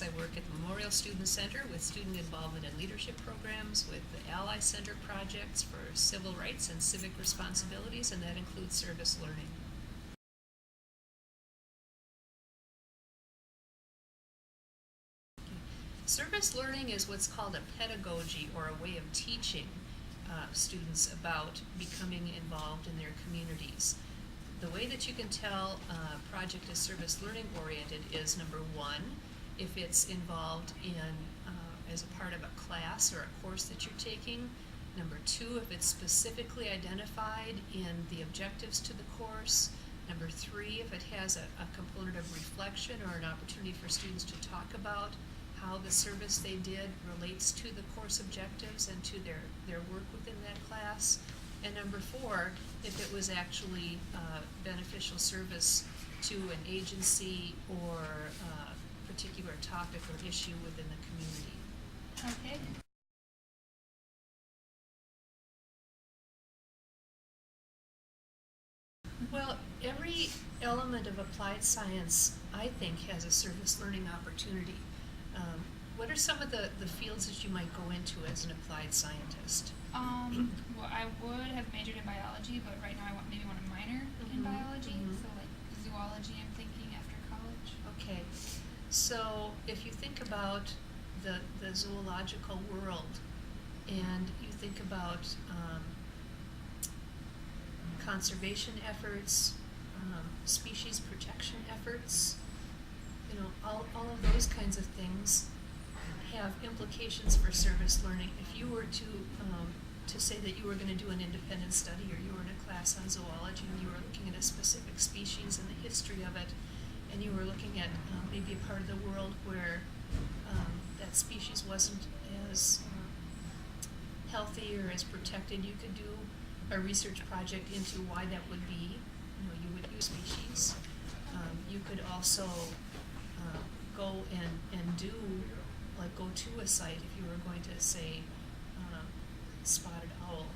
I work at the Memorial Student Center with student involvement in leadership programs, with the Ally Center projects for civil rights and civic responsibilities, and that includes service learning. Service learning is what's called a pedagogy, or a way of teaching students about becoming involved in their communities. The way that you can tell a project is service learning oriented is, number one, if it's involved in as a part of a class or a course that you're taking. Number two, if it's specifically identified in the objectives to the course. Number three, if it has a component of reflection or an opportunity for students to talk about how the service they did relates to the course objectives and to their work within that class. And number four, if it was actually beneficial service to an agency or a particular topic or issue within the community. Okay. Well, every element of applied science, I think, has a service learning opportunity. What are some of the fields that you might go into as an applied scientist? Well, I would have majored in biology, but right now I maybe want to minor in biology. So like zoology, I'm thinking after college. Okay, so if you think about the zoological world, and you think about conservation efforts, species protection efforts, you know, all of those kinds of things have implications for service learning. If you were to say that you were going to do an independent study, or you were in a class on zoology and you were looking at a specific species and the history of it, and you were looking at maybe a part of the world where that species wasn't as healthy or as protected, you could do a research project into why that would be. You know, you would use species. You could also go and do, like, go to a site if you were going to say spotted owl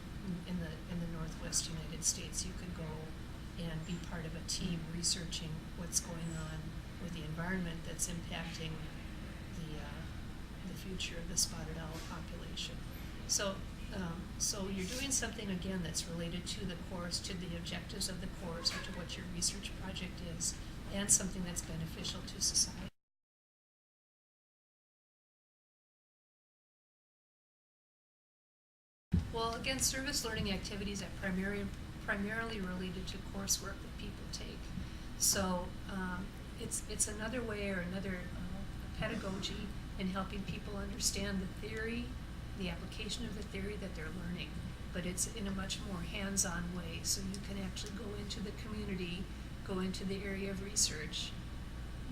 in the Northwest United States. You could go and be part of a team researching what's going on with the environment that's impacting the future of the spotted owl population. So you're doing something, again, that's related to the course, to the objectives of the course, or to what your research project is, and something that's beneficial to society. Well, again, service learning activities are primarily related to coursework that people take. So it's another way, or another pedagogy in helping people understand the theory, the application of the theory that they're learning. But it's in a much more hands-on way, so you can actually go into the community, go into the area of research,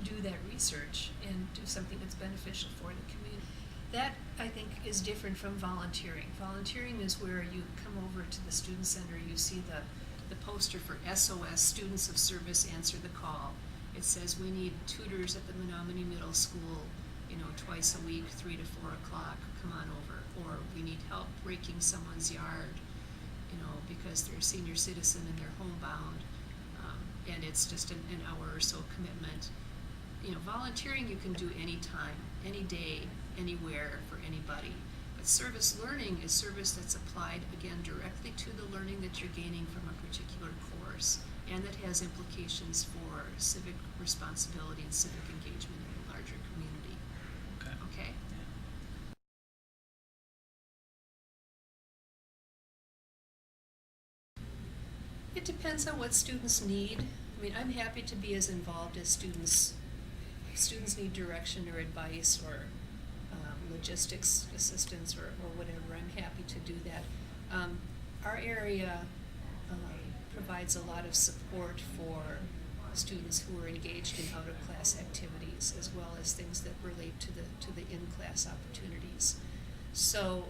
do that research, and do something that's beneficial for the community. That, I think, is different from volunteering. Volunteering is where you come over to the student center, you see the poster for SOS, Students of Service Answer the Call. It says we need tutors at the Menominee Middle School, you know, twice a week, 3 to 4 o'clock, come on over. Or we need help raking someone's yard, you know, because they're a senior citizen and they're homebound, and it's just an hour or so commitment. You know, volunteering you can do anytime, any day, anywhere, for anybody. But service learning is service that's applied, again, directly to the learning that you're gaining from a particular course, and that has implications for civic responsibility and civic engagement in the larger community. Okay? It depends on what students need. I mean, I'm happy to be as involved as students. Students need direction or advice or logistics assistance or whatever. I'm happy to do that. Our area provides a lot of support for students who are engaged in out-of-class activities, as well as things that relate to the in-class opportunities. So,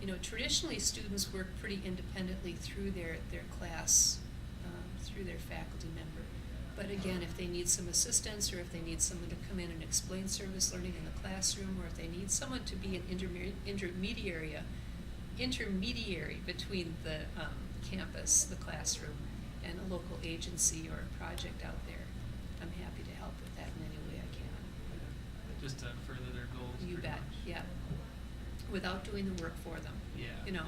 you know, traditionally students work pretty independently through their class, through their faculty member. But again, if they need some assistance, or if they need someone to come in and explain service learning in the classroom, or if they need someone to be an intermediary between the campus, the classroom, and a local agency or a project out there, I'm happy to help with that in any way I can. just to further their goals. You pretty bet, much. yeah. Without doing the work for them. Yeah. You know,